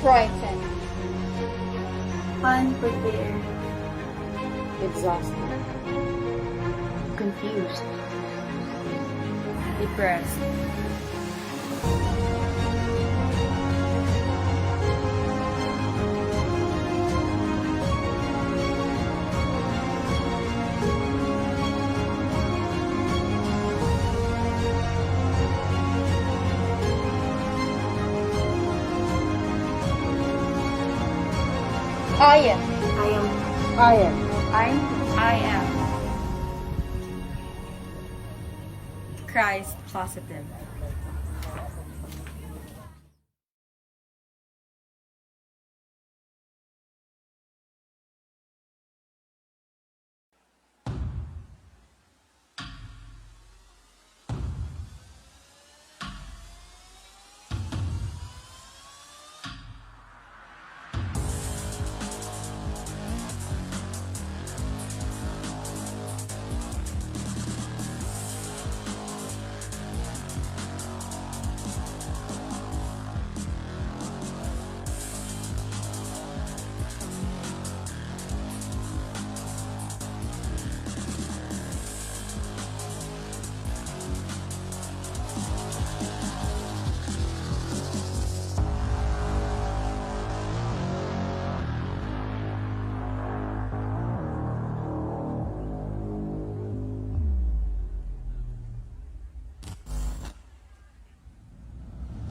frightened, unprepared, exhausted, confused, depressed, I am. I am. I am. I am Christ positive.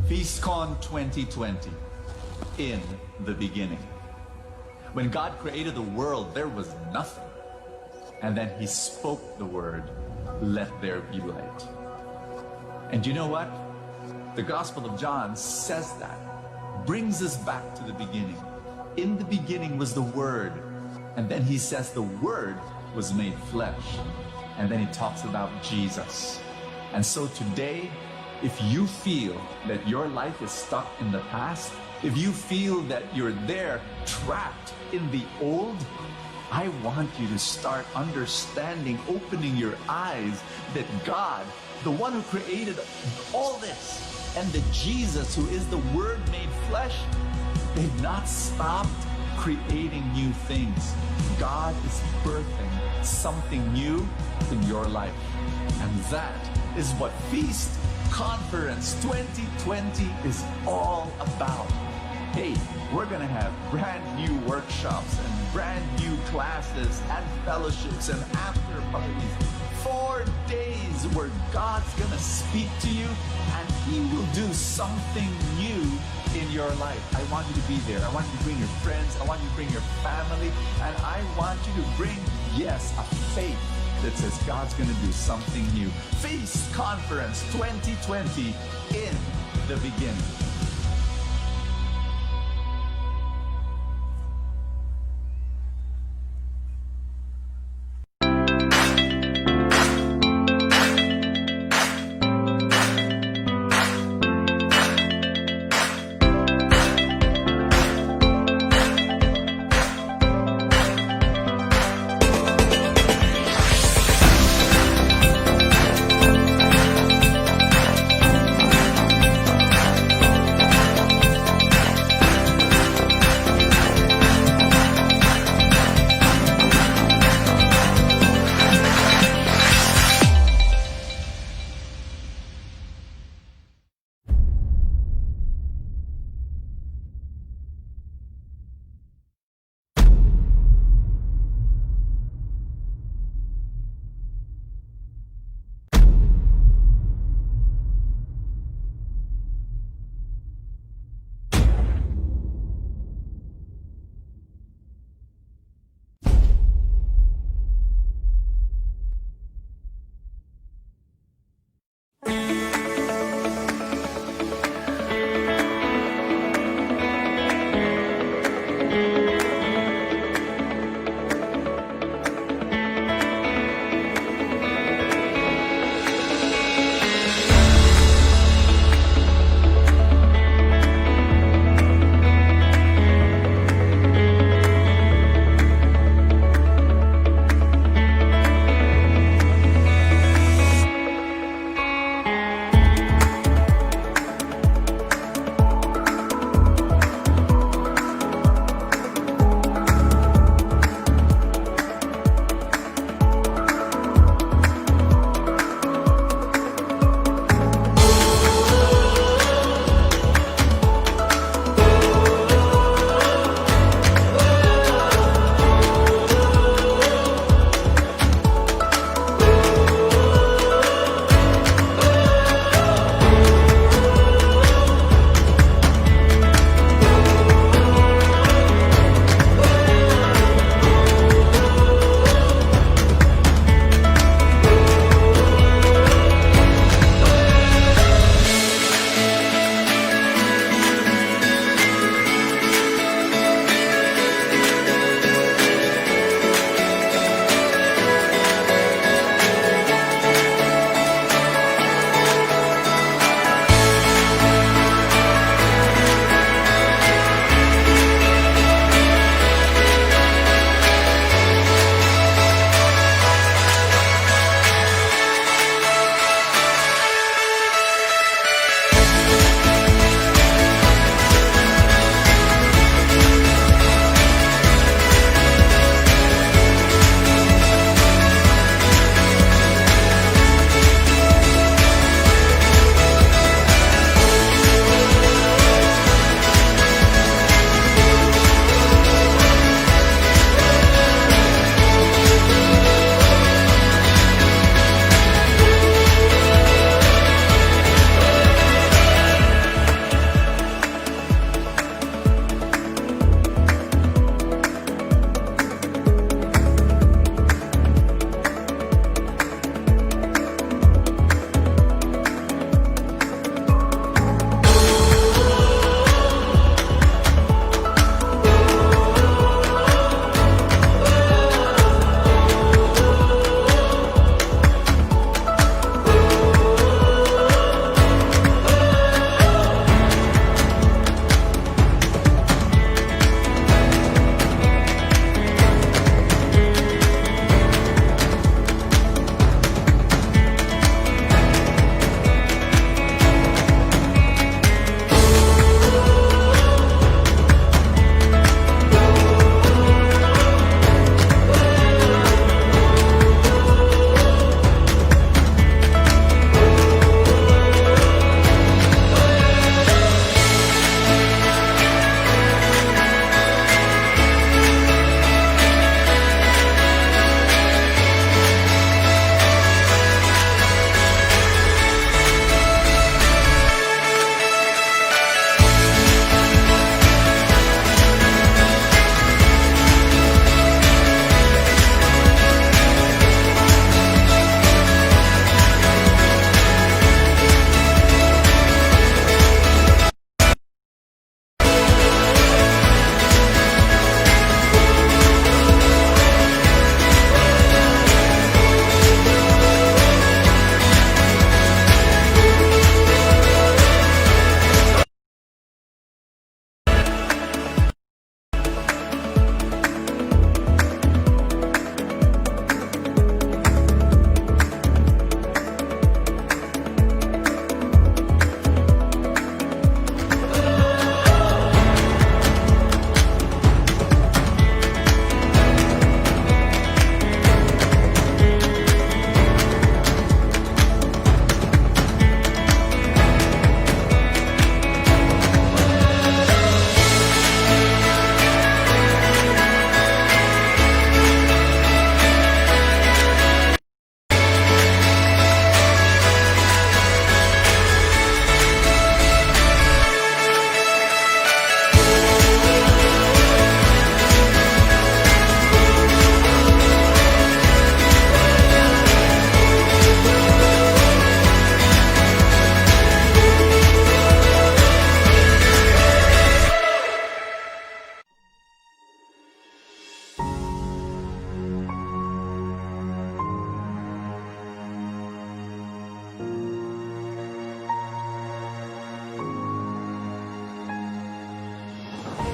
FeastCon 2020, in the beginning. When God created the world, there was nothing. And then he spoke the word, let there be light. And you know what? The Gospel of John says that, brings us back to the beginning. In the beginning was the Word. And then he says the Word was made flesh. And then he talks about Jesus. And so today, if you feel that your life is stuck in the past, if you feel that you're there trapped in the old, I want you to start understanding, opening your eyes that God, the one who created all this, and that Jesus, who is the Word made flesh, they've not stopped creating new things. God is birthing something new in your life. And that is what Feast Conference 2020 is all about. Hey, we're gonna have brand new workshops and brand new classes and fellowships and after parties. 4 days where God's gonna speak to you and he will do something new in your life. I want you to be there. I want you to bring your friends. I want you to bring your family. And I want you to bring, yes, a faith that says God's going to do something new. Feast Conference 2020, in the beginning.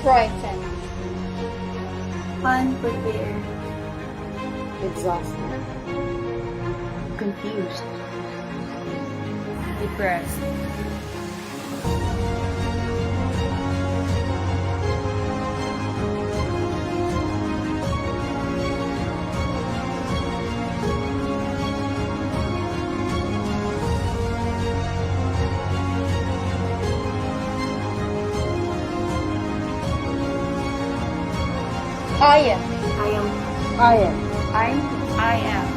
Frightened. Unprepared. Exhausted. Confused. Depressed. I am. I am. I am. I am.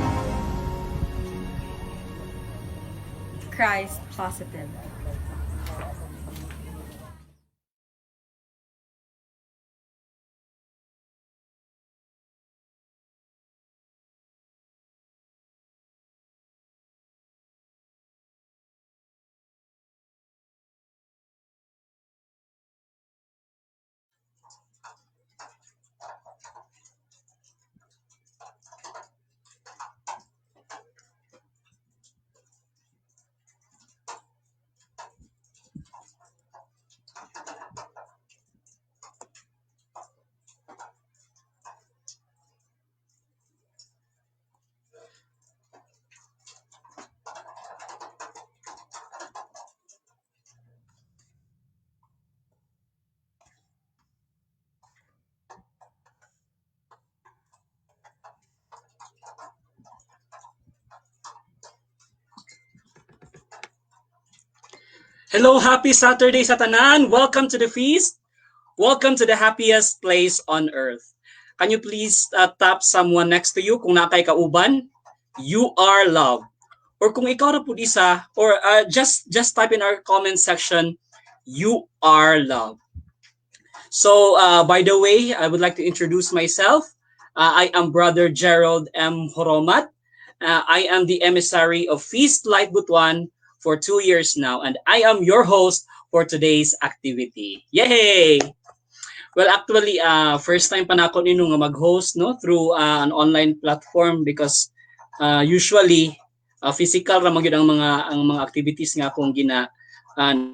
Christ positive. Hello, happy Saturday sa tanan. Welcome to the feast. Welcome to the happiest place on earth. Can you please tap someone next to you kung nakay kauban? You are loved. Or kung ikaw ra pud isa, or just type in our comment section, you are loved. So, by the way, I would like to introduce myself. I am Brother Gerald M. Horomat. I am the emissary of Feast Light Butuan for 2 years now, and I am your host for today's activity. Yay! Well, actually, first time pa na ako nino nga mag-host no through an online platform because usually physical ra magyud ang mga activities nga akong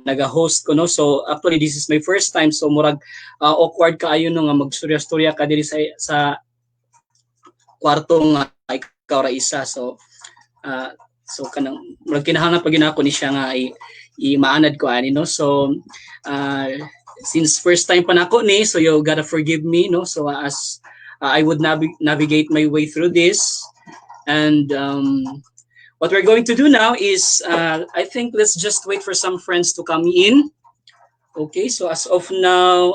naga-host ko no. So actually this is my first time, so murag awkward kaayo no nga magstorya-storya ka diri sa kwarto nga ikaw ra isa. So kanang murag kinahanglan pag ginako ni siya nga i-maanad ko ani no. So since first time pa nako ni, so you gotta forgive me no. So as I would navigate my way through this, and what we're going to do now is I think let's just wait for some friends to come in. Okay, so as of now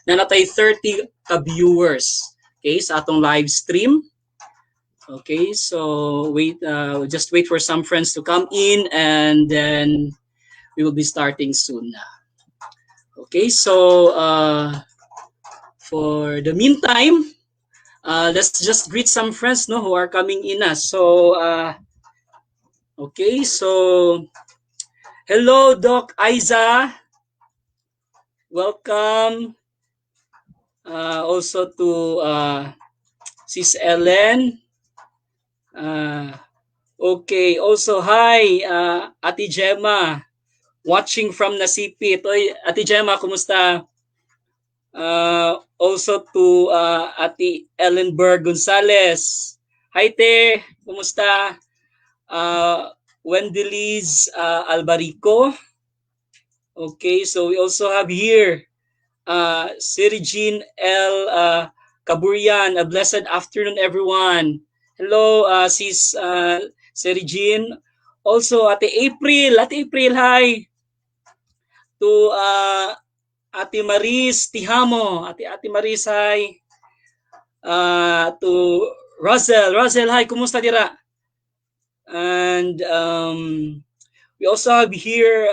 nanatay 30 ka viewers okay sa atong live stream. Okay, so just wait for some friends to come in, and then we will be starting soon. Okay, so for the meantime, let's just greet some friends no who are coming in. So okay, so hello Doc Aiza, welcome. Also to Sis Ellen. Okay, also hi Ate Gemma, watching from Nasipit. Oy, Ate Gemma, kumusta? Also to Ate Ellenberg Gonzalez. Hi Te, kumusta? Wendy Liz Albarico. Okay, so we also have here Siri Jean L. Kaburian. A blessed afternoon, everyone. Hello, Sis Siri Jean. Also, Ate April. Ate April, hi. To Ate Maris Tihamo. Ate Maris, hi. To Rosel. Rosel, hi. Kumusta dira? And we also have here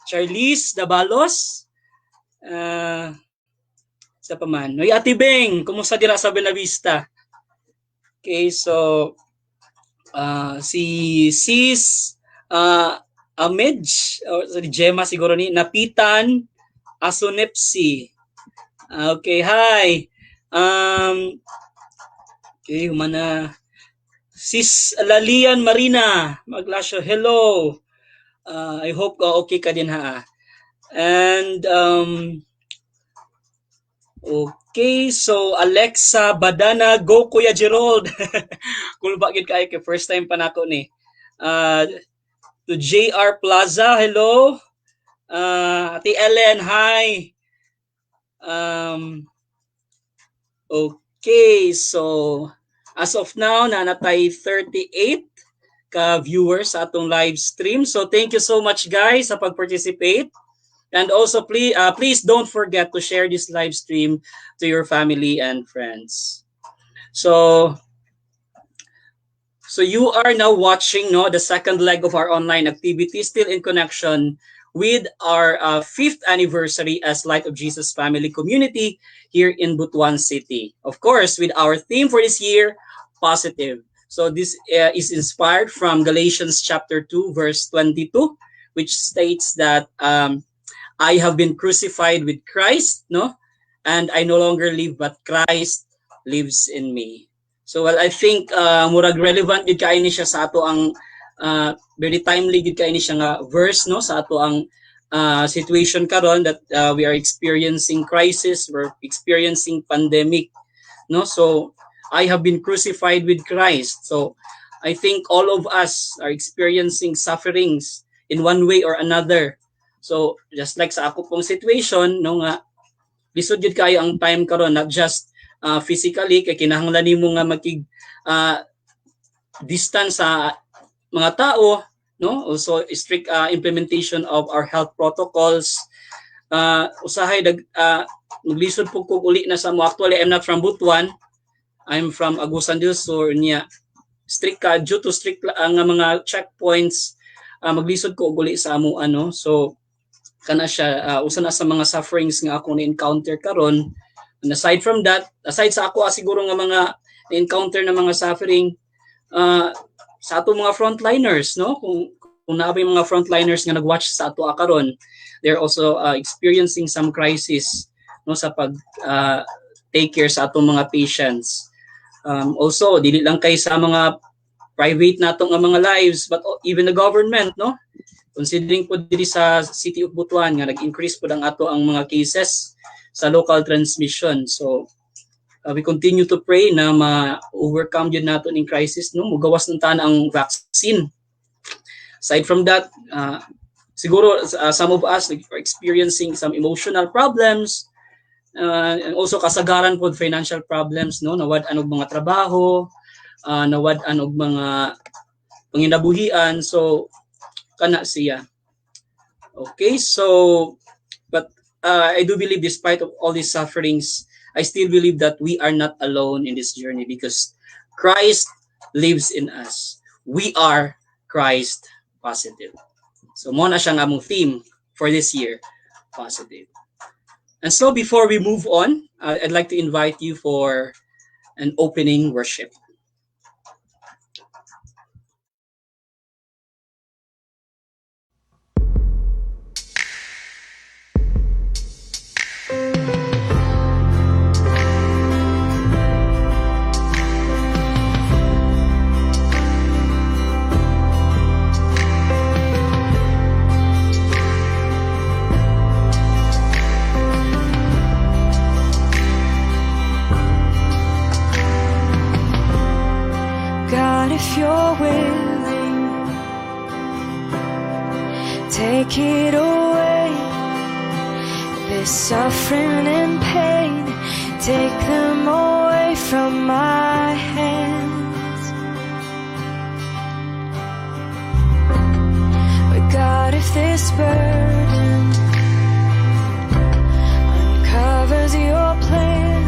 Charlize Dabalos. Sa paman. Noy Ate Beng, kumusta dira sa Belavista? Okay, so si Sis Amedj or si Gemma siguro ni Napitan Asunepsi. Okay, hi. Okay, humana Sis Lalian Marina Maglasyo, hello. I hope okay ka din ha. And Okay, so Alexa Badana, go Kuya Gerald. Cool ba gid kay first time pa nako ni. To JR Plaza, hello. Ate Ellen, hi. Um, okay, so as of now, nanatay 38 ka viewers sa atong live stream. So thank you so much guys sa pag-participate. And also please don't forget to share this live stream to your family and friends. So you are now watching the second leg of our online activity, still in connection with our 5th anniversary as Light of Jesus Family Community here in Butuan City. Of course, with our theme for this year, positive. So this is inspired from Galatians chapter 2, verse 22, which states that I have been crucified with Christ, no? And I no longer live, but Christ lives in me. So well, I think murag relevant gid kay ni siya sa ato ang very timely gid kay ni siya nga verse no sa ato ang situation karon that we are experiencing crisis, we're experiencing pandemic, no? So I have been crucified with Christ. So I think all of us are experiencing sufferings in one way or another. So just like sa ako pong situation no nga lisod jud kayo ang time karon, not just physically kay kinahanglan nimo nga makig distance sa mga tao, no? Also strict implementation of our health protocols. Usahay naglisod po kog uli na sa mo. Actually I'm not from Butuan, I'm from Agusan del Sur niya. Strict due to strict ang mga checkpoints, maglisod ko uli sa amo ano. So kana siya usa na sa mga sufferings nga ako na-encounter karon. And aside from that, aside sa ako siguro nga mga na-encounter na mga suffering sa ato mga frontliners, no? Kung naabay mga frontliners nga nagwatch sa ato karon, they're also experiencing some crisis no sa pag take care sa atong mga patients. Also dili lang kay sa mga private natong nga mga lives, but even the government, no? Considering po diri sa City of Butuan nga nag-increase po ang ato ang mga cases sa local transmission. So we continue to pray na ma-overcome yun natin in crisis, no? Mugawas ng taan ang vaccine. Aside from that, siguro some of us are experiencing some emotional problems, and also kasagaran po financial problems, no? Nawad-an og mga trabaho, nawad-an og mga panginabuhian. So kana siya. Okay, so but I do believe despite of all these sufferings, I still believe that we are not alone in this journey because Christ lives in us. We are Christ positive. So mo na siya nga among theme for this year, positive. And so before we move on, I'd like to invite you for an opening worship. If you're willing, take it away. This suffering and pain, take them away from my hands. But God, if this burden uncovers your plan,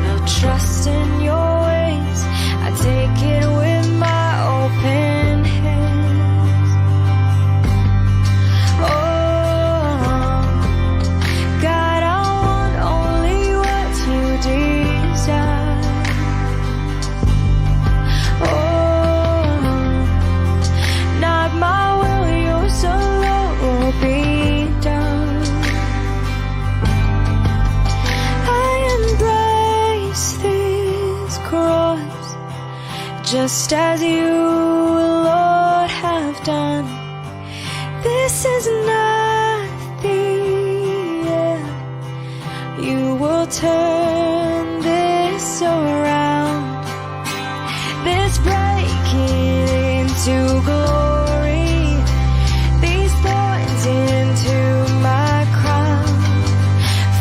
I'll trust in your ways. I take it with my open hands. Oh, God, I want only what you desire. Oh, not my will, yours alone will be done. I embrace this cross just as you, Lord, have done. This is not the end. You turn this around. This breaking into glory, these thorns into my crown.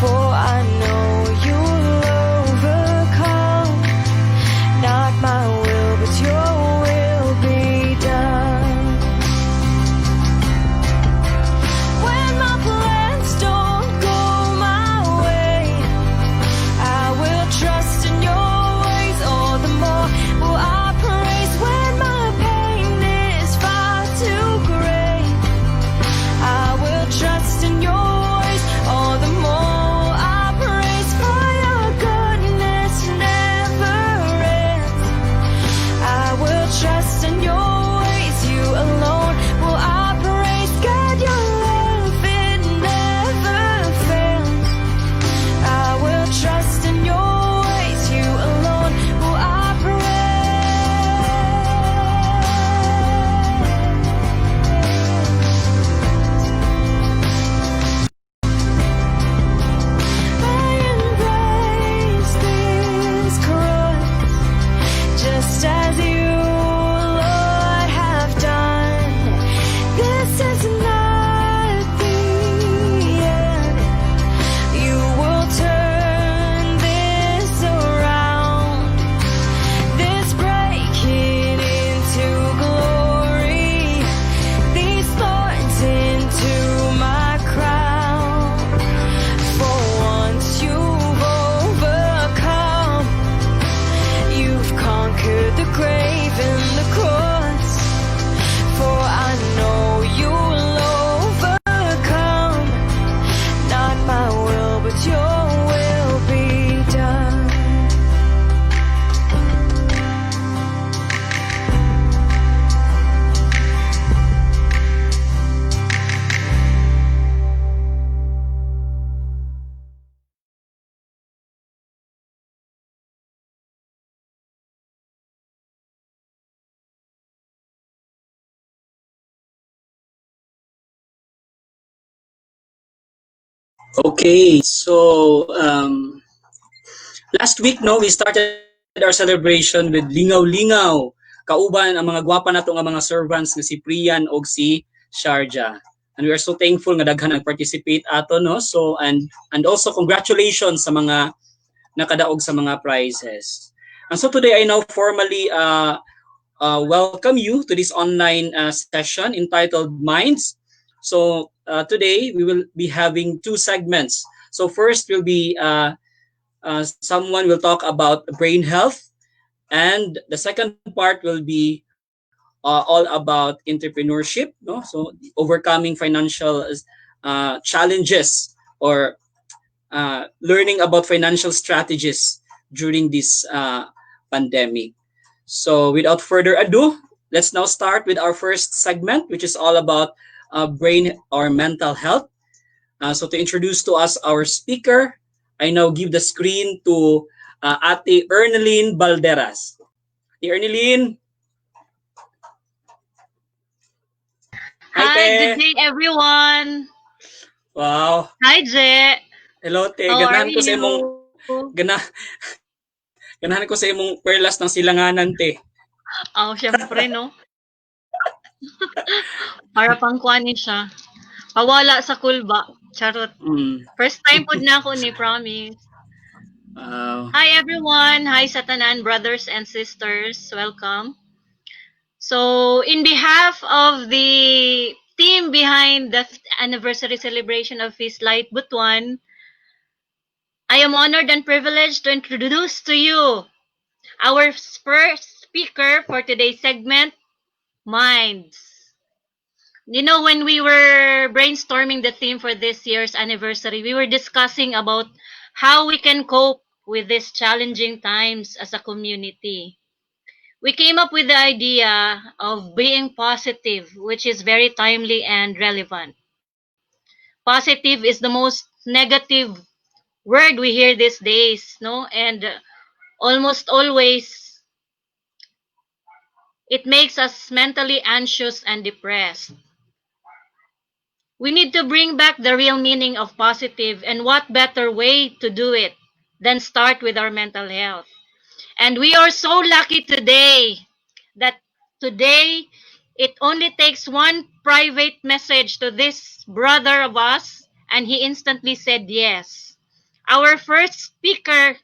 For I know you'll overcome. Not my will, but your will be done. When my plans don't go my way, I will trust in your ways all the more. Will I praise when my pain is far too great? I will trust in your ways all the more. I praise for your goodness never ends. I will trust in your ways, you alone. Will I praise God, your love, it never fails. I will trust in your ways, you alone. Will I I embrace this cross, just as you, Lord, have done. This is not the end. You will turn this around. This breaking into glory, these thorns into my crown. For once you've overcome, you've conquered the grave and the cross. For I know you'll overcome. Not my will, but your will be done. Okay, so last week no, we started our celebration with lingaw-lingaw. Kauban ang mga gwapa nato nga mga servants nga si Priyan og si Sharja. And we are so thankful nga daghan nag-participate ato no. So and also congratulations sa mga nakadaog sa mga prizes. And so today I now formally welcome you to this online session entitled Minds. So today we will be having two segments. So first will be someone will talk about brain health, and the second part will be all about entrepreneurship. No, so overcoming financial challenges or learning about financial strategies during this pandemic. So without further ado, let's now start with our first segment, which is all about brain or mental health. So to introduce to us our speaker, I now give the screen to Ate Erneline Balderas. Ate Erneline. Hi, Te. good day everyone. Wow. Hi, Je. Hello, Te. How are Ganahan ko sa imong you? ganahan ko sa imong perlas ng silanganan, Te. Oh, syempre, no? Para pang kuanin siya. Pawala sa kulba. Charot. First time po na ako ni Promise. Hi, everyone. Hi, Satanan, brothers and sisters. Welcome. So, in behalf of the team behind the anniversary celebration of Feast Light Butuan, I am honored and privileged to introduce to you our first speaker for today's segment, Minds. You know, when we were brainstorming the theme for this year's anniversary, we were discussing about how we can cope with these challenging times as a community. We came up with the idea of being positive, which is very timely and relevant. Positive is the most negative word we hear these days, no? And almost always it makes us mentally anxious and depressed. We need to bring back the real meaning of positive, and what better way to do it then start with our mental health. And we are so lucky today that today it only takes one private message to this brother of us, and he instantly said yes. Our first speaker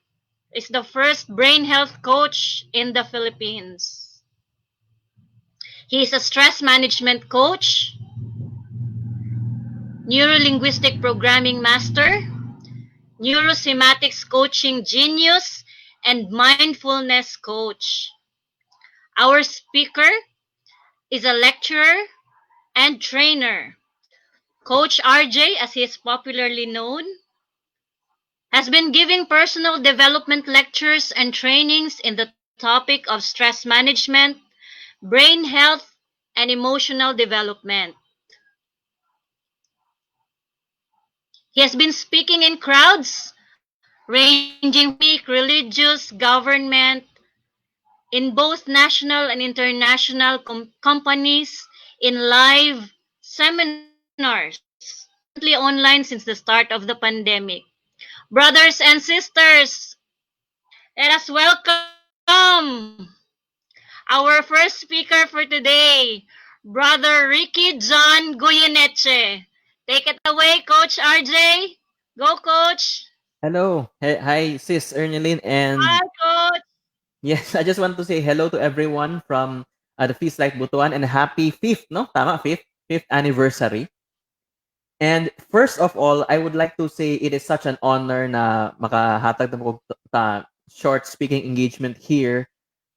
is the first brain health coach in the Philippines. He is a stress management coach, neurolinguistic programming master, neurosematics coaching genius, and mindfulness coach. Our speaker is a lecturer and trainer. Coach RJ, as he is popularly known, has been giving personal development lectures and trainings in the topic of stress management, brain health, and emotional development. He has been speaking in crowds ranging from academic, religious, government, in both national and international companies, in live seminars, currently online since the start of the pandemic. Brothers and sisters, let us welcome our first speaker for today, Brother Ricky John Goyeneche. Take it away, Coach RJ. Go, Coach. Hello. Hi, Sis Erneline. Hi, And Coach. yes, I just want to say hello to everyone from the Feast Like Butuan and happy fifth, no? Tama, fifth anniversary. And first of all, I would like to say it is such an honor na makahatag ng short speaking engagement here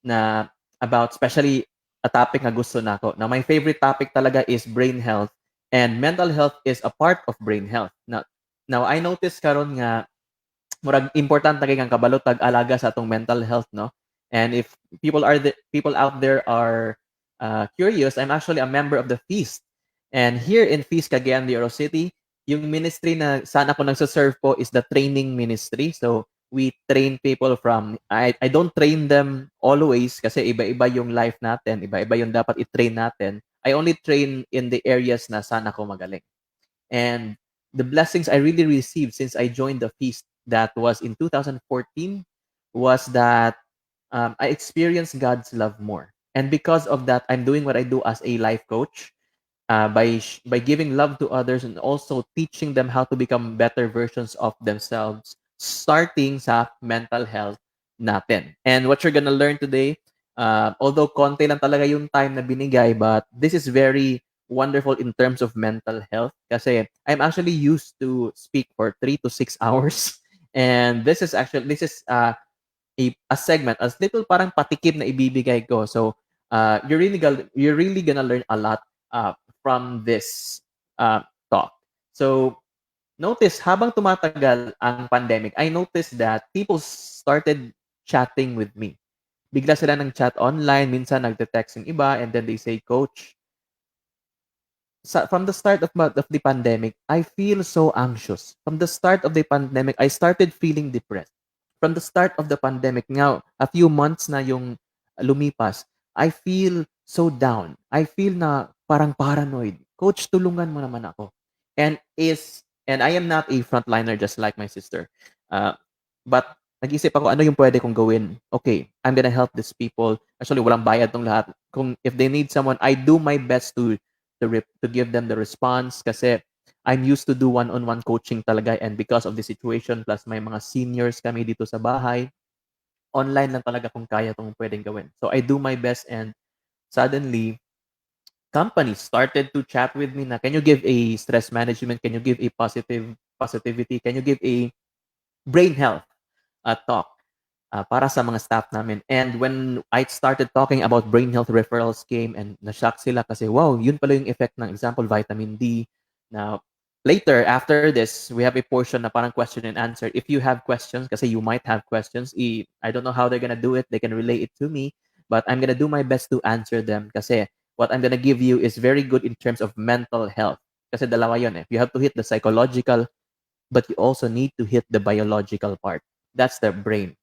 na about especially a topic na gusto nako. Now, my favorite topic talaga is brain health, and mental health is a part of brain health. Now I noticed karon nga murag importante kay kang kabalo tag-alaga sa atong mental health, no? And if people out there are curious, I'm actually a member of the Feast. And here in Feast Cagayan de Oro City, yung ministry na saan ako nagsaserve po is the training ministry. So we train people from I don't train them always kasi iba-iba yung life natin, iba-iba yung dapat i-train natin. I only train in the areas na saan ako magaling. And the blessings I really received since I joined the Feast, that was in 2014, was that I experienced God's love more. And because of that, I'm doing what I do as a life coach, by giving love to others and also teaching them how to become better versions of themselves, starting sa mental health natin. And what you're gonna learn today, although konti lang talaga yung time na binigay, but this is very wonderful in terms of mental health kasi I'm actually used to speak for 3 to 6 hours. And this is a segment, as little parang patikim na ibibigay ko. So you're really gonna learn a lot from this talk. So notice habang tumatagal ang pandemic, I noticed that people started chatting with me. Bigla sila nang chat online, minsan nagte-text yung iba, and then they say, Coach, from the start of the pandemic, I feel so anxious. From the start of the pandemic, I started feeling depressed. From the start of the pandemic, now, a few months na yung lumipas, I feel so down. I feel na parang paranoid. Coach, tulungan mo naman ako. And I am not a frontliner just like my sister. But nag-isip ako, ano yung pwede kong gawin? Okay, I'm gonna help these people. Actually, walang bayad tong lahat. If they need someone, I do my best to give them the response kasi I'm used to do one-on-one coaching talaga, and because of the situation plus may mga seniors kami dito sa bahay, online lang talaga kung kaya tong pwedeng gawin. So I do my best, and suddenly companies started to chat with me na, can you give a stress management? Can you give a positivity? Can you give a brain health talk para sa mga staff namin? And when I started talking about brain health referrals came, and na-shock sila kasi, wow, yun pala yung effect ng example, vitamin D. Now, later, after this, we have a portion na parang question and answer. If you have questions, kasi you might have questions, I don't know how they're gonna do it. They can relay it to me, but I'm gonna do my best to answer them kasi what I'm gonna give you is very good in terms of mental health. Kasi dalawa yun eh. You have to hit the psychological, but you also need to hit the biological part. That's the brain.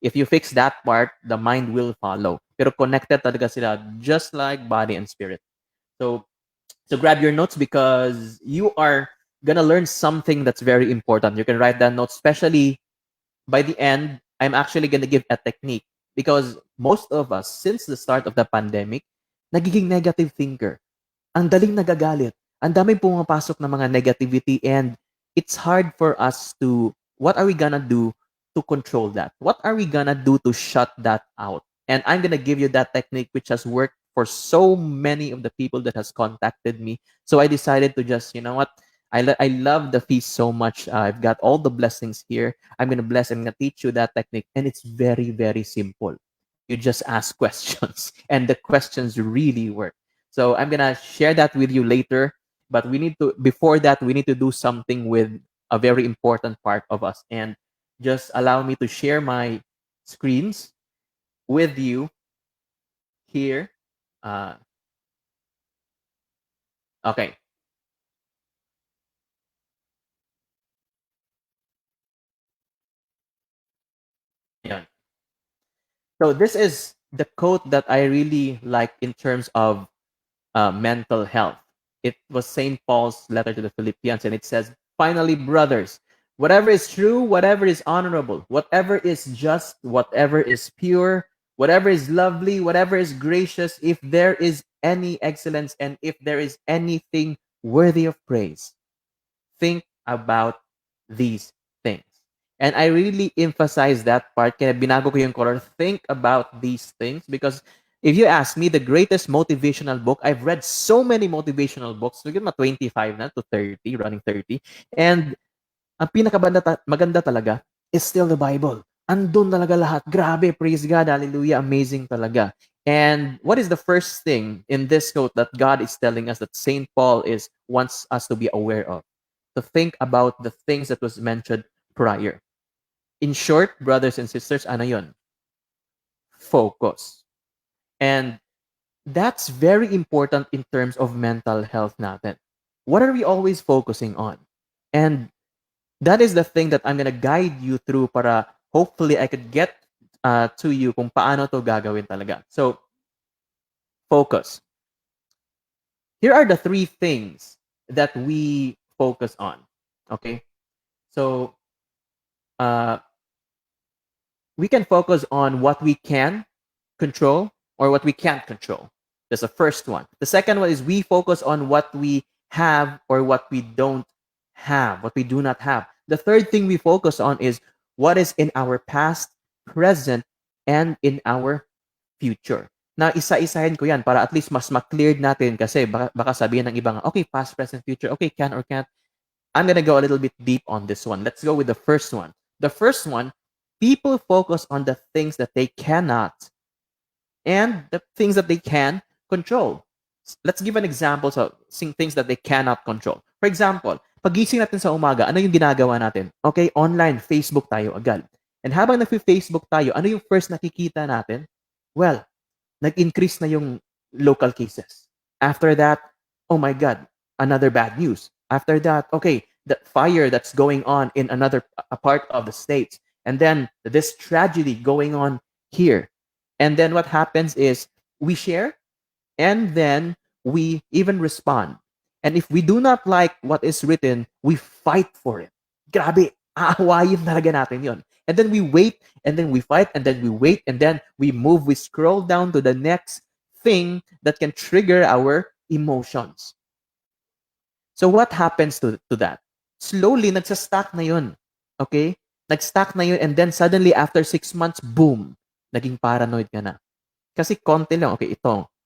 If you fix that part, the mind will follow. Pero connected talaga sila, just like body and spirit. So grab your notes because you are gonna learn something that's very important. You can write down notes, especially by the end, I'm actually gonna give a technique because most of us, since the start of the pandemic, nagiging negative thinker. Ang daling nagagalit. Ang daming pumapasok na mga negativity and it's hard for us to, what are we gonna do to control that? What are we gonna do to shut that out? And I'm gonna give you that technique which has worked for so many of the people that has contacted me. So I decided to just, you know what? I love the feast so much. I've got all the blessings here. I'm gonna bless. I'm gonna teach you that technique, and it's very very simple. You just ask questions, and the questions really work. So I'm gonna share that with you later. But we need to before that we need to do something with a very important part of us. And just allow me to share my screens with you here. Uh, okay. Ayan. So this is the quote that I really like in terms of mental health. It was St. Paul's letter to the Philippians, and it says, "Finally, brothers, whatever is true, whatever is honorable, whatever is just, whatever is pure, whatever is lovely, whatever is gracious, if there is any excellence and if there is anything worthy of praise, think about these things." And I really emphasize that part. Kaya binago ko yung color. Think about these things. Because if you ask me, the greatest motivational book, I've read so many motivational books. Siguro 25 na to 30, running 30. And ang maganda talaga is still the Bible. Andun talaga lahat. Grabe, praise God, hallelujah, amazing talaga. And what is the first thing in this quote that God is telling us that St. Paul wants us to be aware of? To think about the things that was mentioned prior. In short, brothers and sisters, ano yun? Focus. And that's very important in terms of mental health natin. What are we always focusing on? And that is the thing that I'm gonna guide you through para hopefully I could get to you kung paano to gagawin talaga. So, focus. Here are the three things that we focus on. Okay? So, we can focus on what we can control or what we can't control. That's the first one. The second one is we focus on what we have or what we don't have, what we do not have. The third thing we focus on is what is in our past, present, and in our future. Na isa-isahin ko yan para at least mas ma-cleared natin kasi baka sabihin ng iba nga, okay, past, present, future, okay, can or can't. I'm gonna go a little bit deep on this one. Let's go with the first one. The first one, people focus on the things that they cannot and the things that they can control. Let's give an example of things that they cannot control. For example, pagising natin sa umaga, ano yung ginagawa natin? Okay, online, Facebook tayo agad. And habang nag-Facebook tayo, ano yung first nakikita natin? Well, nag-increase na yung local cases. After that, oh my God, another bad news. After that, okay, the fire that's going on in another part of the States. And then this tragedy going on here. And then what happens is we share and then we even respond. And if we do not like what is written, we fight for it. Grabe, aawayin talaga natin yon. And then we wait, and then we fight, and then we wait, and then we move, we scroll down to the next thing that can trigger our emotions. So what happens to that? Slowly, nagsa-stack na yun. Okay? Nag-stack na yun, and then suddenly, after 6 months, boom, naging paranoid ka na. Kasi konti lang, okay,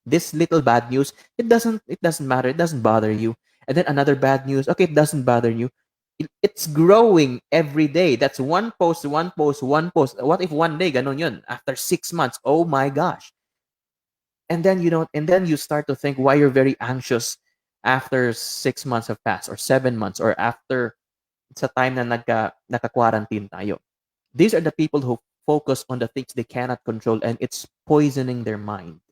this little bad news, it doesn't matter, it doesn't bother you. And then another bad news, okay, it doesn't bother you. It's growing every day. That's one post, one post, one post. What if one day, ganon yun, after 6 months, oh my gosh. And then you start to think why you're very anxious after 6 months have passed, or 7 months, or after sa time na naka-quarantine tayo. These are the people who focus on the things they cannot control, and it's poisoning their mind.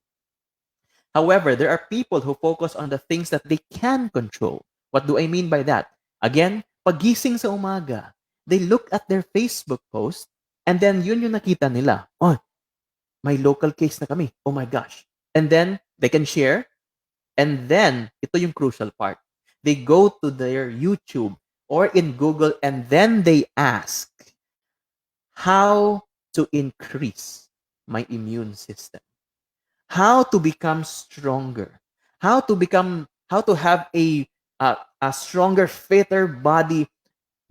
However, there are people who focus on the things that they can control. What do I mean by that? Again, pagising sa umaga, they look at their Facebook post, and then yun yung nakita nila. Oh, may local case na kami. Oh my gosh. And then they can share. And then, ito yung crucial part. They go to their YouTube or in Google, and then they ask, how to increase my immune system, how to become stronger, how to have a stronger, fitter body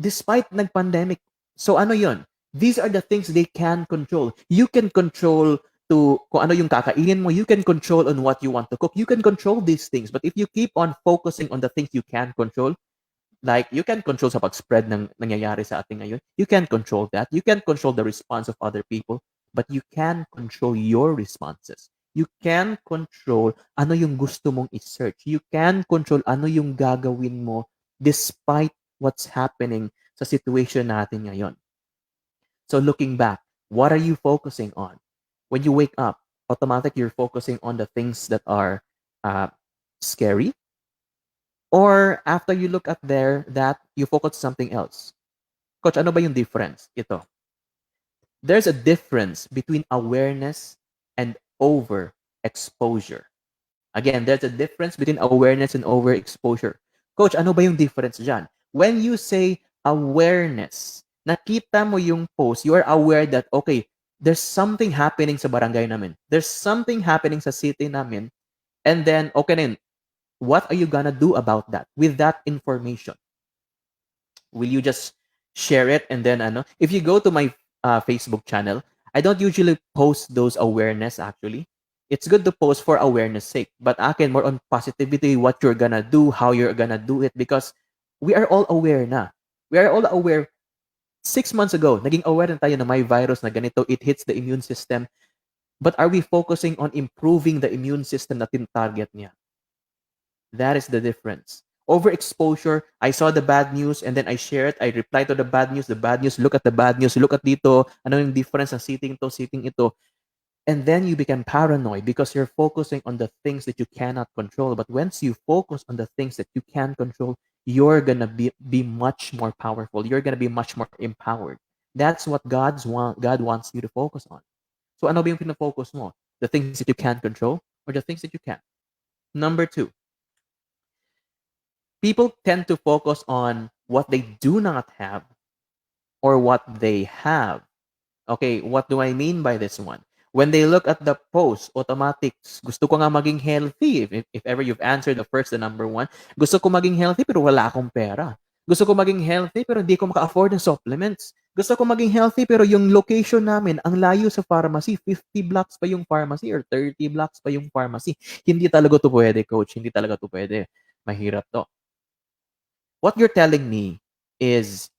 despite nag-pandemic. So ano yon? These are the things they can control. You can control to kung ano yung kakainin mo. You can control on what you want to cook. You can control these things. But if you keep on focusing on the things you can control, like you can control sa pag-spread ng nangyayari sa atin ngayon, you can control that. You can control the response of other people, but you can control your responses. You can control ano yung gusto mong i-search. You can control ano yung gagawin mo despite what's happening sa situation natin ngayon. So looking back, what are you focusing on? When you wake up, automatic you're focusing on the things that are scary, or after you look at that you focus something else. Coach, ano ba yung difference? Ito. There's a difference between awareness and overexposure. Again, there's a difference between awareness and overexposure. Coach, ano ba yung difference dyan? When you say awareness, nakita mo yung post, you are aware that, okay, there's something happening sa barangay namin. There's something happening sa city namin. And then, okay na yun, what are you gonna do about that with that information? Will you just share it and then if you go to my Facebook channel, I don't usually post those awareness actually. It's good to post for awareness sake, but akin more on positivity, what you're gonna do, how you're gonna do it, because we are all aware na. We are all aware. 6 months ago, naging aware na tayo na may virus na ganito, it hits the immune system. But are we focusing on improving the immune system na tin-target niya? That is the difference. Overexposure, I saw the bad news and then I share it. I reply to the bad news, look at the bad news, look at dito, ano yung difference ng sitting ito. And then you become paranoid because you're focusing on the things that you cannot control. But once you focus on the things that you can control, you're going to be much more powerful. You're going to be much more empowered. That's what God wants you to focus on. So ano ba yung pinafocus mo? The things that you can control or the things that you can? Number 2, people tend to focus on what they do not have or what they have. Okay, what do I mean by this one? When they look at the post, automatic, gusto ko nga maging healthy. If ever you've answered the number 1, gusto ko maging healthy pero wala akong pera. Gusto ko maging healthy pero hindi ko maka-afford ng supplements. Gusto ko maging healthy pero yung location namin, ang layo sa pharmacy, 50 blocks pa yung pharmacy or 30 blocks pa yung pharmacy. Hindi talaga to pwede, coach. Hindi talaga to pwede. Mahirap to. What you're telling me is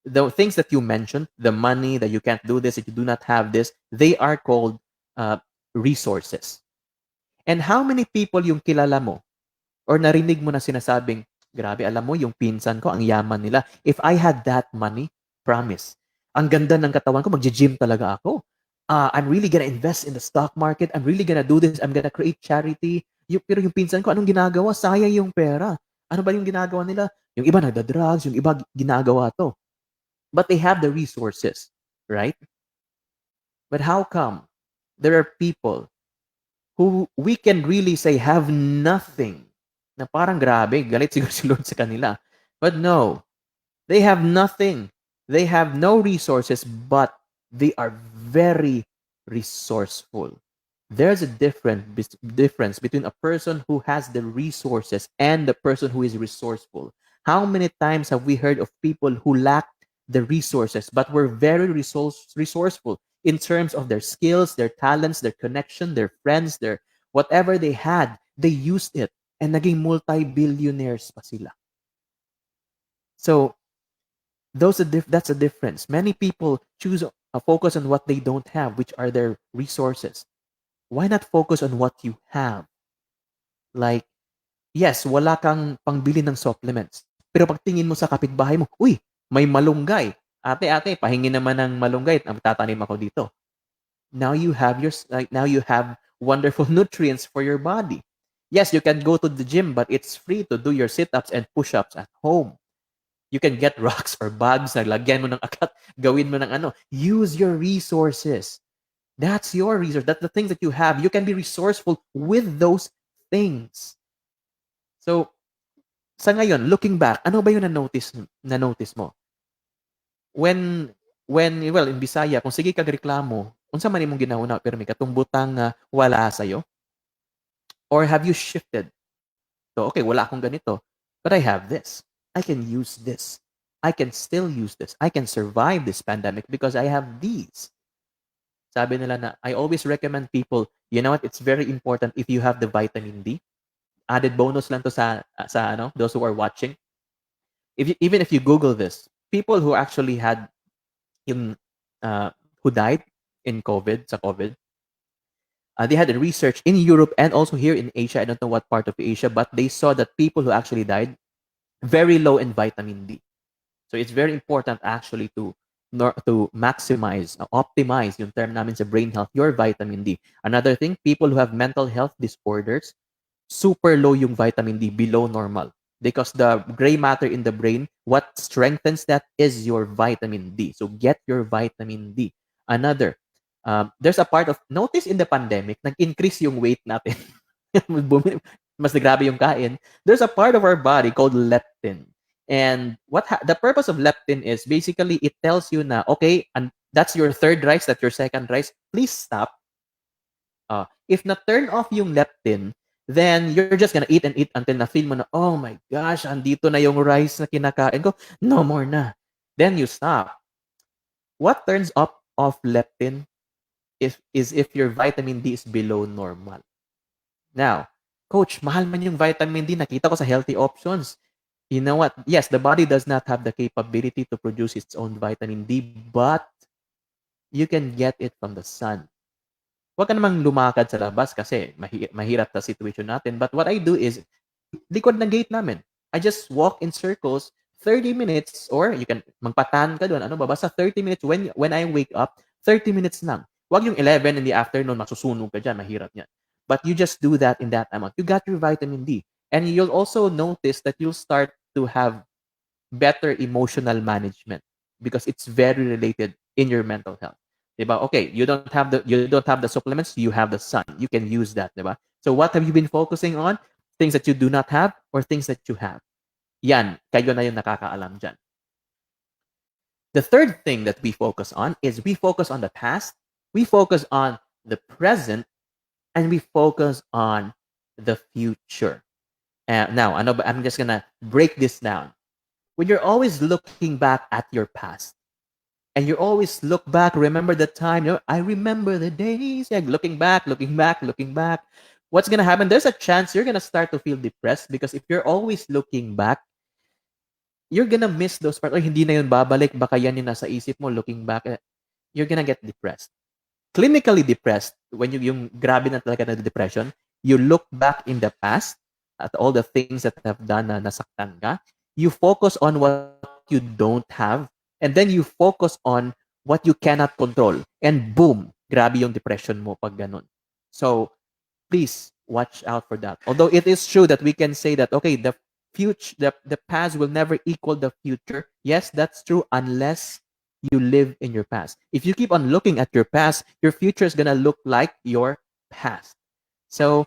the things that you mentioned, the money, that you can't do this, that you do not have this, they are called resources. And how many people yung kilala mo or narinig mo na sinasabing, grabe, alam mo, yung pinsan ko, ang yaman nila. If I had that money, promise, ang ganda ng katawan ko, mag-gym talaga ako. I'm really gonna invest in the stock market. I'm really gonna do this. I'm gonna create charity. Pero yung pinsan ko, anong ginagawa? Sayang yung pera. Ano ba yung ginagawa nila? Yung iba nagda-drugs, yung iba ginagawa to. But they have the resources, right? But how come there are people who we can really say have nothing, na parang grabe, galit siguro si Lord sa kanila. But no, they have nothing. They have no resources, but they are very resourceful. There's a difference between a person who has the resources and the person who is resourceful. How many times have we heard of people who lack the resources but were very resourceful in terms of their skills, their talents, their connection, their friends, their whatever they had, they used it and naging multi-billionaires pa sila. So that's a difference. Many people choose a focus on what they don't have, which are their resources. Why not focus on what you have? Like, yes, wala kang pangbili ng supplements. Pero pag tingin mo sa kapitbahay mo, uy, may malunggay. Ate, pahingi naman ng malunggay. Tatanim ako dito. Now you have wonderful nutrients for your body. Yes, you can go to the gym, but it's free to do your sit-ups and push-ups at home. You can get rocks or bags na lagyan mo ng akat, gawin mo ng ano. Use your resources. That's your resource. That's the things that you have. You can be resourceful with those things. So, sa ngayon, looking back, ano ba yung na-notice mo? When well, in Bisaya, kung sige kag reklamo, unsa man imong ginahuna pero may katumbutang wala sa'yo? Or have you shifted? So, okay, wala akong ganito, but I have this. I can use this. I can still use this. I can survive this pandemic because I have these. Sabi nila na, I always recommend people, you know what, it's very important if you have the vitamin D. Added bonus lang to sa those who are watching. Even if you Google this, people who actually had yung who died in COVID, sa COVID, they had a research in Europe and also here in Asia. I don't know what part of Asia, but they saw that people who actually died very low in vitamin D. So it's very important actually to maximize, optimize yung term namin sa brain health, your vitamin D. Another thing, people who have mental health disorders, super low yung vitamin D, below normal. Because the gray matter in the brain, what strengthens that is your vitamin D. So get your vitamin D. Another, there's a part of, notice in the pandemic, nag-increase yung weight natin. Mas grabe yung kain. There's a part of our body called leptin. And the purpose of leptin is basically it tells you na, okay, and that's your third rice, that's your second rice, please stop. If na-turn off yung leptin, then you're just gonna eat and eat until na-feel mo na, oh my gosh, andito na yung rice na kinakain ko, no more na. Then you stop. What turns off leptin is if your vitamin D is below normal. Now, Coach, mahal man yung vitamin D, nakita ko sa healthy options. You know what? Yes, the body does not have the capability to produce its own vitamin D, but you can get it from the sun. Huwag ka namang lumakad sa labas kasi mahirap sa situation natin. But what I do is, likod ng gate namin, I just walk in circles 30 minutes or you can magpatan ka doon. Basta 30 minutes when I wake up, 30 minutes lang. Huwag yung 11 in the afternoon, masusunog ka dyan, mahirap yan. But you just do that in that amount. You got your vitamin D. And you'll also notice that you'll start to have better emotional management because it's very related in your mental health. Diba? Okay, you don't have the supplements, you have the sun. You can use that, diba? So what have you been focusing on? Things that you do not have or things that you have. Yan, kayo na yung nakakaalam dyan. The third thing that we focus on is we focus on the past, we focus on the present, and we focus on the future. Now, I'm just gonna break this down. When you're always looking back at your past, and you always look back, remember the time, I remember the days, looking back, what's gonna happen? There's a chance you're gonna start to feel depressed because if you're always looking back, you're gonna miss those parts. Or hindi na yun babalik, baka yan yung nasa isip mo, looking back, you're gonna get depressed. Clinically depressed, when yung grabe na talaga na depression, you look back in the past at all the things that have done na nasaktan ka, you focus on what you don't have, and then you focus on what you cannot control. And boom, grabe yung depression mo pag ganun. So, please watch out for that. Although it is true that we can say that, okay, the past will never equal the future. Yes, that's true unless you live in your past. If you keep on looking at your past, your future is gonna look like your past. So,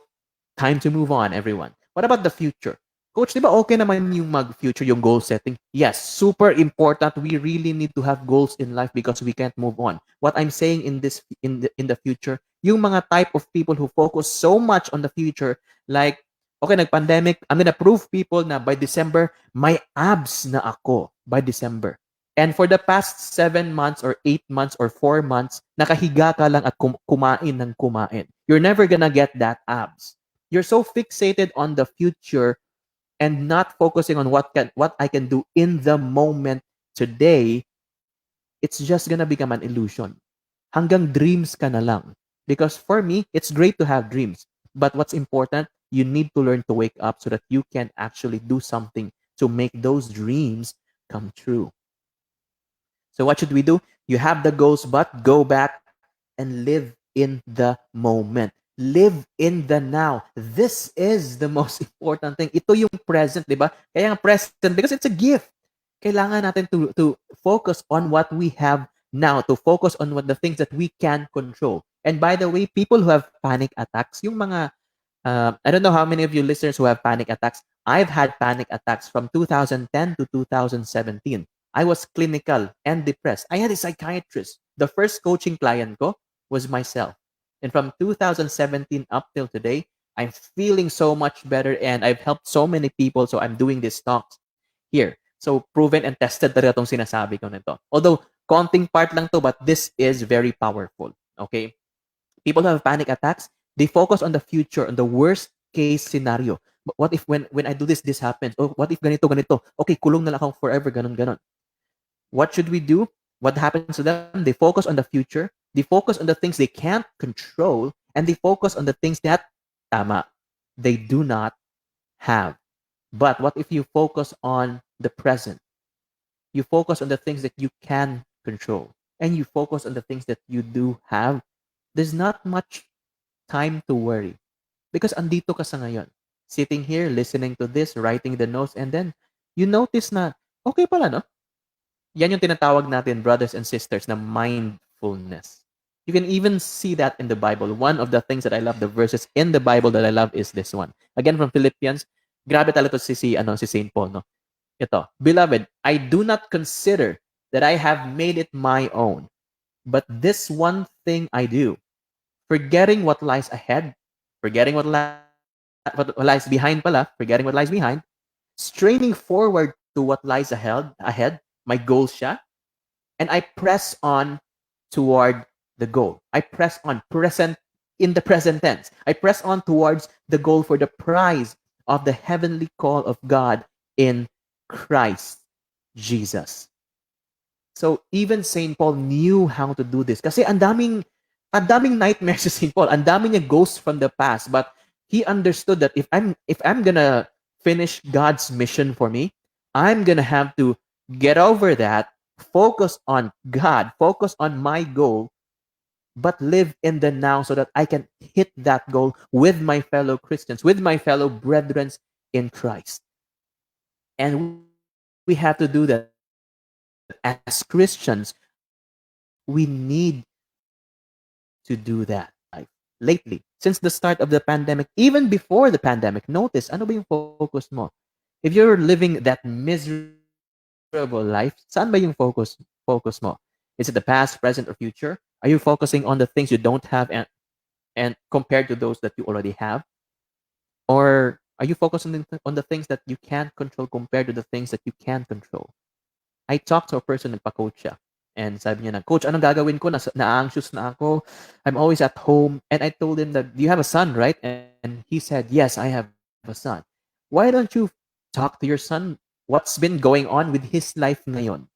time to move on, everyone. What about the future? Coach, di ba okay naman yung mag-future, yung goal setting? Yes, super important. We really need to have goals in life because we can't move on. What I'm saying in the future, yung mga type of people who focus so much on the future, like, okay, nag-pandemic, I'm gonna prove people na by December, may abs na ako by December. And for the past 7 months or 8 months or 4 months, nakahiga ka lang at kumain ng kumain. You're never gonna get that abs. You're so fixated on the future and not focusing on what I can do in the moment today, it's just gonna become an illusion. Hanggang dreams ka na lang. Because for me, it's great to have dreams. But what's important, you need to learn to wake up so that you can actually do something to make those dreams come true. So what should we do? You have the goals, but go back and live in the moment. Live in the now. This is the most important thing. Ito yung present, di ba? Kaya nga present because it's a gift. Kailangan natin to focus on what we have now, to focus on what the things that we can control. And by the way, people who have panic attacks, yung mga, I don't know how many of you listeners who have panic attacks. I've had panic attacks from 2010 to 2017. I was clinical and depressed. I had a psychiatrist. The first coaching client ko was myself. And from 2017 up till today, I'm feeling so much better and I've helped so many people. So I'm doing these talks here. So proven and tested talaga itong sinasabi ko nito. Although, konting part lang to, but this is very powerful. Okay? People who have panic attacks, they focus on the future, on the worst case scenario. But what if when I do this, this happens? Oh, what if ganito, ganito? Okay, kulong na lang ako forever, ganon, ganon. What should we do? What happens to them? They focus on the future. They focus on the things they can't control, and they focus on the things that, tama, they do not have. But what if you focus on the present? You focus on the things that you can control, and you focus on the things that you do have. There's not much time to worry because andito ka sa ngayon. Sitting here, listening to this, writing the notes, and then you notice na, okay pala, no? Yan yung tinatawag natin, brothers and sisters, na mindfulness. You can even see that in the Bible. One of the things that I love, the verses in the Bible that I love is this one. Again, from Philippians, grabe talaga to si St. Paul, no? Ito, beloved, I do not consider that I have made it my own, but this one thing I do, forgetting what lies ahead, forgetting what lies behind pala, forgetting what lies behind, straining forward to what lies ahead, my goal siya, and I press on toward the goal. I press on, present, in the present tense. I press on towards the goal for the prize of the heavenly call of God in Christ Jesus. So even St. Paul knew how to do this. Kasi ang daming nightmares si St. Paul. Ang dami niya ghosts from the past. But he understood that if I'm gonna finish God's mission for me, I'm gonna have to get over that, focus on God, focus on my goal, but live in the now so that I can hit that goal with my fellow Christians, with my fellow brethren in Christ. And we have to do that as Christians. We need to do that. Lately, since the start of the pandemic, even before the pandemic, notice, ano ba yung focus mo? If you're living that miserable life, saan ba yung focus mo? Is it the past, present, or future? Are you focusing on the things you don't have and compared to those that you already have? Or are you focusing on the things that you can't control compared to the things that you can control? I talked to a person, nagpa-coach siya. And sabi niya na, Coach, anong gagawin ko? Na-anxious na ako. I'm always at home. And I told him that, do you have a son, right? And he said, yes, I have a son. Why don't you talk to your son? What's been going on with his life ngayon?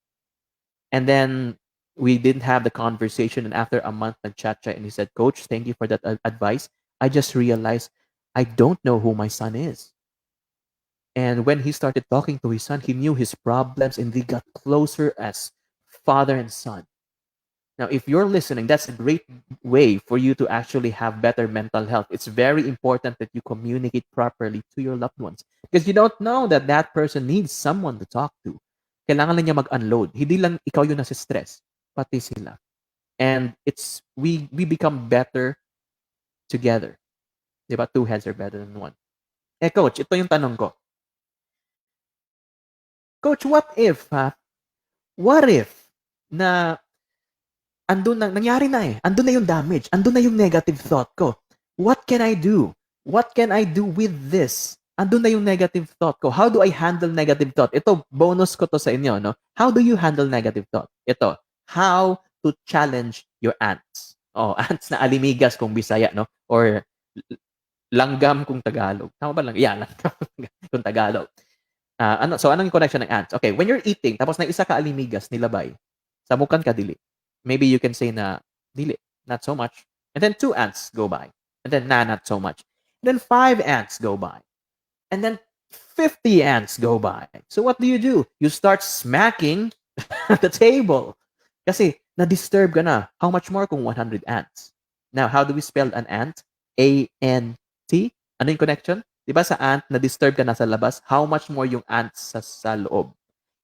And then we didn't have the conversation. And after a month, nag-chat siya. And he said, Coach, thank you for that advice. I just realized I don't know who my son is. And when he started talking to his son, he knew his problems and they got closer as father and son. Now, if you're listening, that's a great way for you to actually have better mental health. It's very important that you communicate properly to your loved ones because you don't know that that person needs someone to talk to. Kailangan lang niya mag-unload. Hindi lang ikaw yung nasa stress, pati sila. And we become better together. Diba? Two heads are better than one. Coach, ito yung tanong ko. Coach, what if na andun na, nangyari na andun na yung damage, andun na yung negative thought ko. What can I do? What can I do with this? Andun na yung negative thought ko. How do I handle negative thought? Ito, bonus ko to sa inyo, no? How do you handle negative thought? Ito, how to challenge your ants. Oh, ants na alimigas kung Bisaya, no? Or langgam kung Tagalog. Tama ba lang? Yeah, langgam kung Tagalog. So anong connection ng ants? Okay, when you're eating, tapos na isa ka alimigas, nilabay, samukan ka dili. Maybe you can say na, dili, not so much. And then 2 ants go by. And then, not so much. And then 5 ants go by. And then 50 ants go by. So what do? You start smacking the table. Kasi, na-disturb ka na. How much more kung 100 ants? Now, how do we spell an ant? A-N-T? Ano yung connection? Diba sa ant, na-disturb ka na sa labas, how much more yung ants sa loob?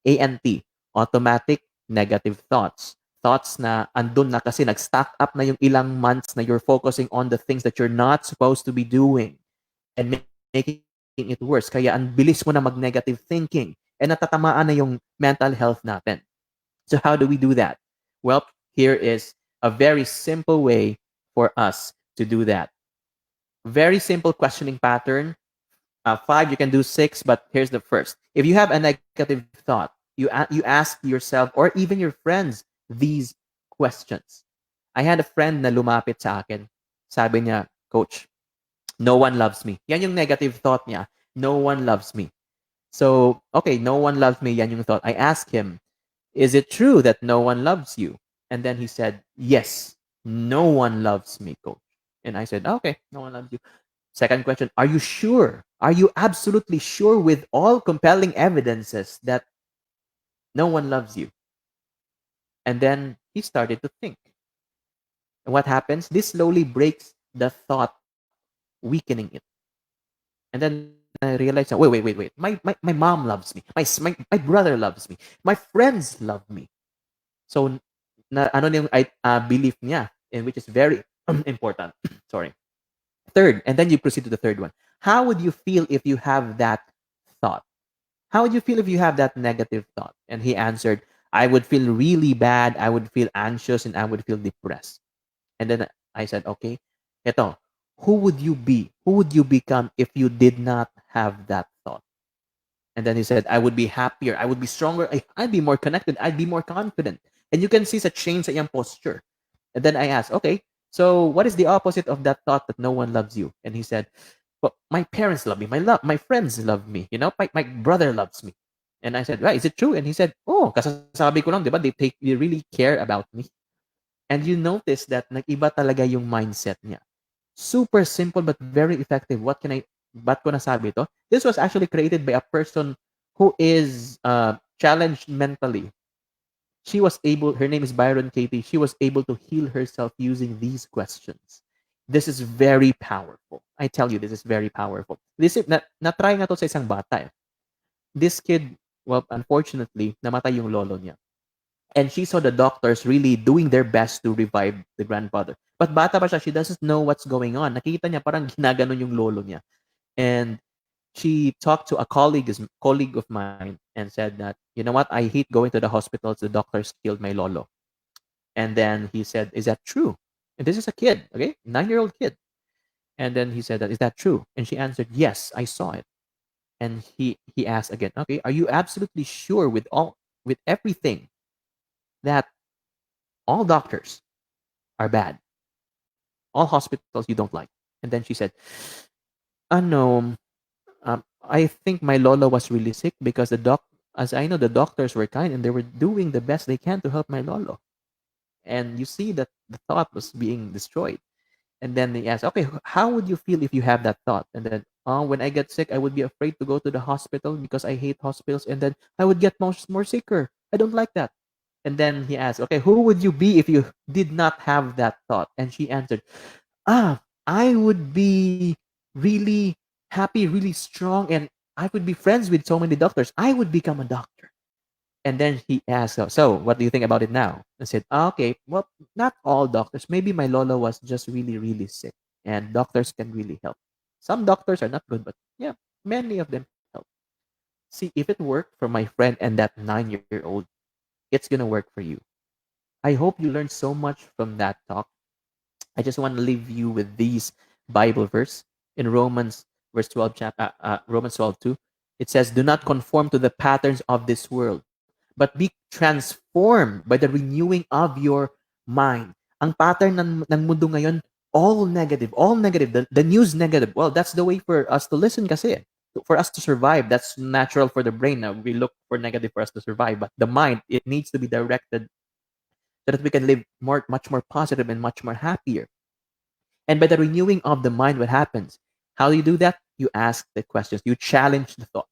A-N-T, automatic negative thoughts. Thoughts na andun na kasi nag-stack up na yung ilang months na you're focusing on the things that you're not supposed to be doing and making it worse. Kaya ang bilis mo na mag-negative thinking. and natatamaan na yung mental health natin. So how do we do that? Well, here is a very simple way for us to do that. Very simple questioning pattern. Five, you can do six, but here's the first. If you have a negative thought, you ask yourself or even your friends these questions. I had a friend na lumapit sa akin. Sabi niya, Coach, no one loves me. Yan yung negative thought niya. No one loves me. So, okay, no one loves me. Yan yung thought. I asked him, is it true that no one loves you? And then he said, yes, no one loves me, Coach. And I said, okay, no one loves you. Second question, are you sure? Are you absolutely sure with all compelling evidences that no one loves you? And then he started to think. And what happens? This slowly breaks the thought, weakening it. And then I realized, wait. My mom loves me. My brother loves me. My friends love me. So, ano yung belief niya, and which is very important. Sorry. Third, and then you proceed to the third one. How would you feel if you have that thought? How would you feel if you have that negative thought? And he answered, I would feel really bad, I would feel anxious, and I would feel depressed. And then I said, okay, ito, who would you be? Who would you become if you did not have that thought? And then he said, I would be happier, I would be stronger, I'd be more connected, I'd be more confident. And you can see sa change sa iyang posture. And then I asked, okay, so what is the opposite of that thought that no one loves you? And he said, well, my parents love me, my friends love me, my brother loves me. And I said, right, is it true? And he said, oh, kasasabi ko lang, diba? They really care about me. And you notice that nag-iba talaga yung mindset niya. Super simple but very effective. Ba't ko nasabi ito? This was actually created by a person who is challenged mentally. Her name is Byron Katie. She was able to heal herself using these questions. This is very powerful. I tell you, this is very powerful. Na-try nga to sa isang bata. This kid, well, unfortunately, namatay yung lolo niya. And she saw the doctors really doing their best to revive the grandfather. But bata pa siya, she doesn't know what's going on. Nakita niya parang ginaganon yung lolo niya. And she talked to a colleague of mine and said that, you know what, I hate going to the hospitals. The doctors killed my lolo. And then he said, is that true? And this is a kid, okay? 9-year-old kid. And then he said, is that true? And she answered, yes, I saw it. And he asked again, okay, are you absolutely sure with everything that all doctors are bad? All hospitals you don't like? And then she said, no, I think my lolo was really sick because as I know, the doctors were kind and they were doing the best they can to help my lolo. And you see that the thought was being destroyed. And then they asked, okay, how would you feel if you have that thought? And then, when I get sick, I would be afraid to go to the hospital because I hate hospitals. And then I would get more sicker. I don't like that. And then he asked, okay, who would you be if you did not have that thought? And she answered, I would be really happy, really strong, and I would be friends with so many doctors. I would become a doctor. And then he asked, so what do you think about it now? I said, okay, well, not all doctors. Maybe my lolo was just really, really sick, and doctors can really help. Some doctors are not good, but yeah, many of them help. See, if it worked for my friend and that 9-year-old, it's going to work for you. I hope you learned so much from that talk. I just want to leave you with these Bible verse in Romans verse 12, Romans 12:2. It says, do not conform to the patterns of this world, but be transformed by the renewing of your mind. Ang pattern ng mundo ngayon, all negative. The news negative. Well, that's the way for us to listen kasi. For us to survive, that's natural for the brain. Now, we look for negative for us to survive. But the mind, it needs to be directed so that we can live much more positive and much more happier. And by the renewing of the mind, what happens? How do you do that? You ask the questions. You challenge the thought.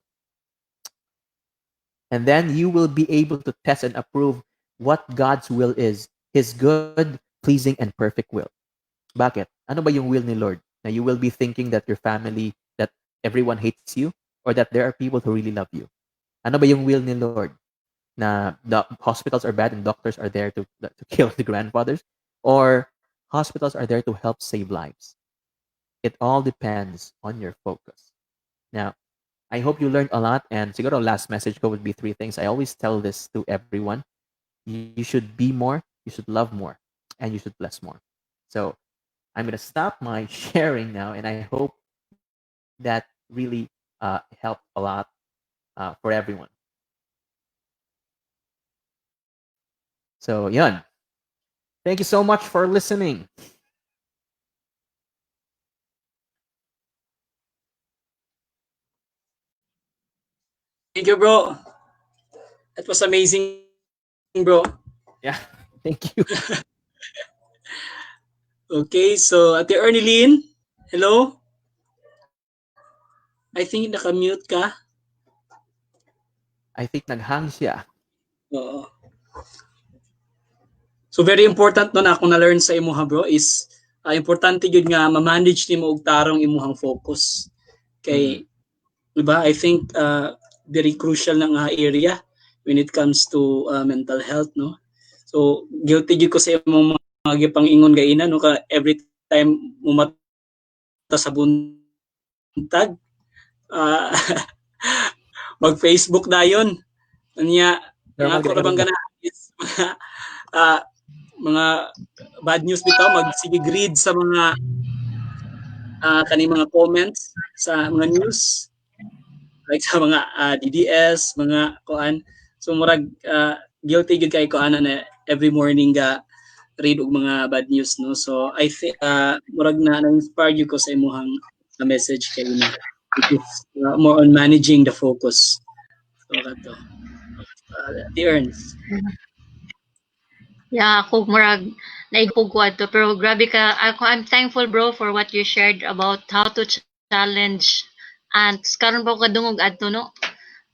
And then you will be able to test and approve what God's will is. His good, pleasing, and perfect will. Bakit? Ano ba yung will ni Lord? Na you will be thinking that your family, that everyone hates you, or that there are people who really love you? Ano ba yung will ni Lord? Na the hospitals are bad and doctors are there to kill the grandfathers? Or hospitals are there to help save lives? It all depends on your focus. Now, I hope you learned a lot. And siguro last message ko would be 3 things. I always tell this to everyone. You should be more, you should love more, and you should bless more. So I'm going to stop my sharing now, and I hope that really helped a lot for everyone. So, yun. Thank you so much for listening. Thank you, bro. That was amazing, bro. Yeah, thank you. Okay, so Ate Ernieline, hello? I think naka-mute ka. I think naghang siya. Oo. So very important no na akong na-learn sa imuha bro is importante gyud nga ma-manage nimo og tarong imuhang focus. Kay diba I think very crucial na nga area when it comes to mental health no. So guilty gyud ko sa imong mga gipang-ingon gaina no ka every time mumata sa buntag mag Facebook dayon. Anya nga ako ra bang gana is mga bad news bitaw magsige read sa mga kaning mga comments sa mga news like sa mga DDS mga kuan so murag guilty gid kay kuan na every morning ga read og mga bad news no so I think murag na inspire you ko sa imong message kay na it is more on managing the focus so kato the earns. Yeah, ako murag naigpugwad to pero grabe ka ako I'm thankful bro for what you shared about how to challenge and karon ba ko kadungog adto no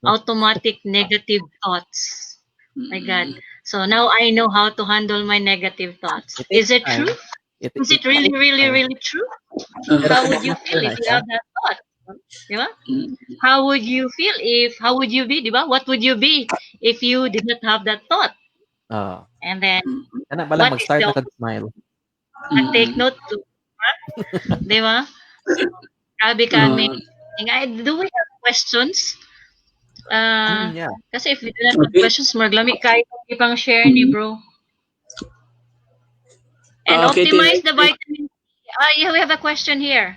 automatic negative thoughts. My God. So now I know how to handle my negative thoughts. Is it true? Is it really, really, really true? How would you feel if you have that thought? Diba? How would you feel how would you be, diba? What would you be if you did not have that thought? And then, what is the smile? Take note to, diba? Grabe kami. Do we have questions? Yeah. Kasi if we do not have questions, maglami kayo ipang share ni bro. And optimize the vitamin C. Yeah, we have a question here.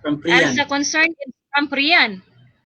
From Priyan. As a concern from Priyan.